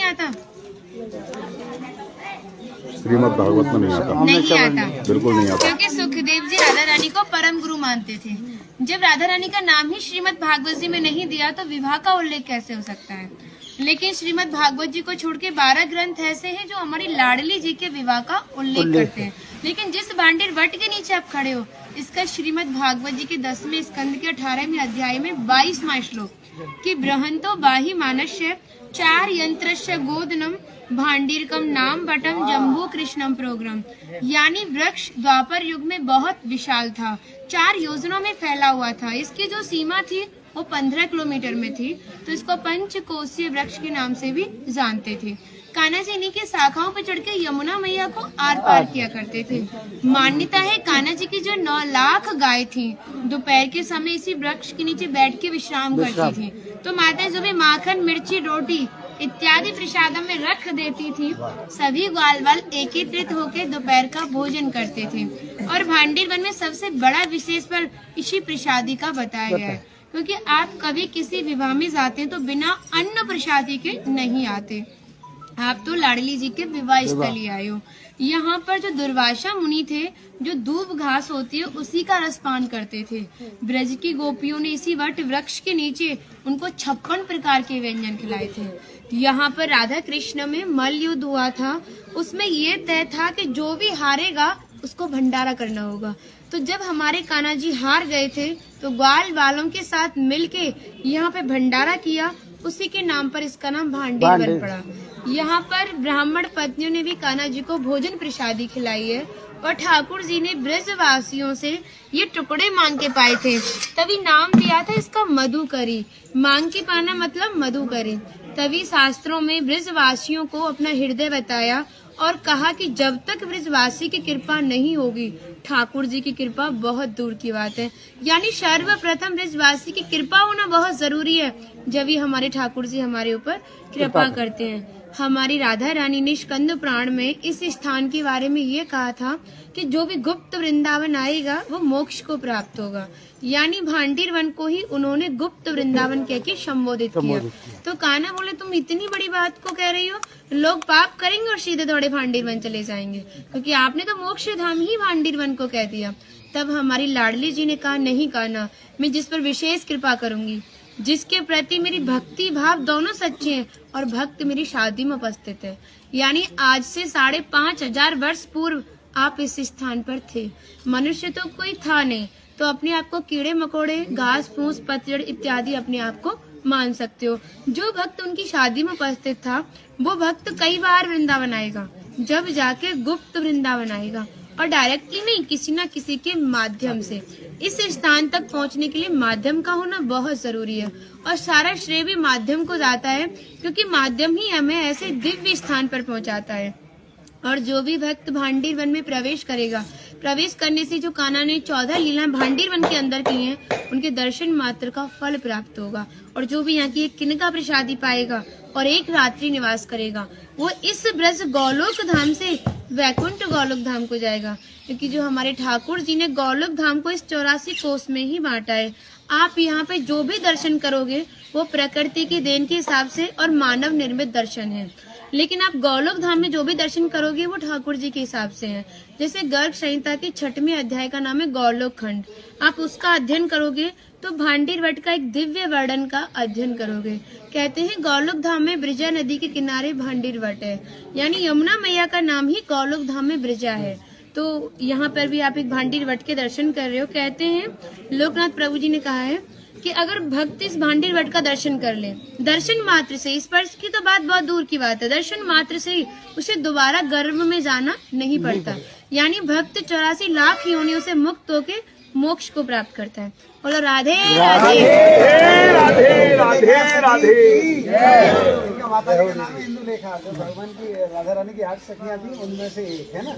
आता? श्रीमद् भागवत में नहीं आता, नहीं आता, बिल्कुल नहीं आता। क्योंकि सुखदेव जी राधा रानी को परम गुरु मानते थे। जब राधा रानी का नाम ही श्रीमद् भागवत जी में नहीं दिया तो विवाह का उल्लेख कैसे हो सकता है? लेकिन श्रीमद् भागवत जी को छोड़ के 12 ग्रंथ ऐसे हैं जो हमारी लाडली जी के विवाह का उल्लेख करते हैं। लेकिन जिस भांडीर वट के नीचे आप खड़े हो, इसका श्रीमद् भागवत जी के 10वें स्कंद के 18वें अध्याय में 22वां श्लोक कि बृहंतो बाहि मानस्य 4 यंत्रस्य गोदनम भांडीरकम नाम बटम जम्बू कृष्णम प्रोग्राम, यानी वृक्ष द्वापर युग में बहुत विशाल था, 4 योजनों में फैला हुआ था। इसकी जो सीमा थी वो 15 किलोमीटर में थी, तो इसको पंचकोशीय वृक्ष के नाम से भी जानते थे। कान्हा जी इन्हीं की शाखाओं पर चढ़ के यमुना मैया को आर पार किया करते थे। मान्यता है कान्हा जी की जो 9 लाख गाय थी, दोपहर के समय इसी वृक्ष के नीचे बैठ के विश्राम करती थी। तो माताएं जो भी माखन, मिर्ची, रोटी इत्यादि प्रसादों में रख देती थी, सभी ग्वाल वाल एकत्रित होकर दोपहर का भोजन करते थे। और भांडीर वन में सबसे बड़ा विशेष पर इसी प्रसादी का बताया गया है, क्योंकि आप कभी किसी विवाह में जाते हैं तो बिना अन्न प्रसादी के नहीं आते। आप तो लाडली जी के विवाह स्थली आए हो। यहाँ पर जो दुर्वासा मुनि थे, जो दूब घास होती है उसी का रसपान करते थे। ब्रज की गोपियों ने इसी वट वृक्ष के नीचे उनको 56 प्रकार के व्यंजन खिलाए थे। यहाँ पर राधा कृष्ण में मल्ल युद्ध हुआ था, उसमें ये तय था कि जो भी हारेगा उसको भंडारा करना होगा। तो जब हमारे कान्हा जी हार गए थे तो ग्वाल वालों के साथ मिलके यहाँ पे भंडारा किया, उसी के नाम पर इसका नाम भांडीर बन पड़ा। यहाँ पर ब्राह्मण पत्नियों ने भी कान्हा जी को भोजन प्रसादी खिलाई है और ठाकुर जी ने ब्रजवासियों से ये टुकड़े मांग के पाए थे, तभी नाम दिया था इसका मधुकरी। मांग के पाना मतलब मधुकरी। तभी शास्त्रों में ब्रजवासियों को अपना हृदय बताया और कहा कि जब तक ब्रजवासी की कृपा नहीं होगी, ठाकुर जी की कृपा बहुत दूर की बात है। यानी सर्वप्रथम ब्रजवासी की कृपा होना बहुत जरूरी है, जब ही हमारे ठाकुर जी हमारे ऊपर कृपा करते हैं। हमारी राधा रानी ने स्कंद पुराण में इस स्थान के बारे में ये कहा था कि जो भी गुप्त वृंदावन आएगा वो मोक्ष को प्राप्त होगा। यानी भांडीर वन को ही उन्होंने गुप्त वृंदावन कह के संबोधित किया। तो कान्हा बोले तुम इतनी बड़ी बात को कह रही हो, लोग पाप करेंगे और सीधे दौड़े भांडीर वन चले जाएंगे, क्योंकि आपने तो मोक्ष धाम ही भांडीर वन को कह दिया। तब हमारी लाडली जी ने कहा नहीं कान्हा, मैं जिस पर विशेष कृपा करूंगी, जिसके प्रति मेरी भक्ति भाव दोनों सच्चे हैं और भक्त मेरी शादी में उपस्थित है। यानी आज से 5,500 वर्ष पूर्व आप इस स्थान पर थे। मनुष्य तो कोई था नहीं, तो अपने आप को कीड़े मकोड़े, घास फूस, पतझड़ इत्यादि अपने आप को मान सकते हो। जो भक्त उनकी शादी में उपस्थित था वो भक्त कई बार वृंदावन आएगा, जब जाके गुप्त वृंदावन आएगा, और डायरेक्टली नहीं, किसी न किसी के माध्यम से। इस स्थान तक पहुंचने के लिए माध्यम का होना बहुत जरूरी है, और सारा श्रेय भी माध्यम को जाता है, क्योंकि माध्यम ही हमें ऐसे दिव्य स्थान पर पहुंचाता है। और जो भी भक्त भांडीर वन में प्रवेश करेगा, प्रवेश करने से जो कान्हा ने 14 लीला भांडीर वन के अंदर की हैं, उनके दर्शन मात्र का फल प्राप्त होगा। और जो भी यहाँ की एक किनका प्रसादी पाएगा और एक रात्रि निवास करेगा, वो इस ब्रज गौलोक धाम से वैकुंठ गौलोक धाम को जाएगा, क्योंकि जो हमारे ठाकुर जी ने गौलोक धाम को इस 84 कोस में ही बांटा है। आप यहाँ पे जो भी दर्शन करोगे वो प्रकृति की देन के हिसाब से और मानव निर्मित दर्शन है, लेकिन आप गौलोक धाम में जो भी दर्शन करोगे वो ठाकुर जी के हिसाब से है। जैसे गर्ग संहिता के 6वें अध्याय का नाम है गौलोक खंड, आप उसका अध्ययन करोगे तो भांडीर वट का एक दिव्य वर्णन का अध्ययन करोगे। कहते हैं गौलोक धाम में ब्रिजा नदी के किनारे भांडीर वट है, यानी यमुना मैया का नाम ही गौलोक धाम में ब्रिजा है। तो यहाँ पर भी आप एक भांडीर वट के दर्शन कर रहे हो। कहते हैं लोकनाथ प्रभु जी ने कहा है कि अगर भक्त इस भांडीर वट का दर्शन कर ले, दर्शन मात्र से, स्पर्श की तो बात बहुत दूर की बात है, दर्शन मात्र से ही उसे दोबारा गर्भ में जाना नहीं पड़ता। यानी भक्त 84 लाख योनियों से मुक्त होके मोक्ष को प्राप्त करता है। बोलो राधे राधे राधे राधे राधे। माता जी का नाम इंदुलेखा, भगवान की राधा रानी की 8 सखियां थी, उनमें से एक है ना।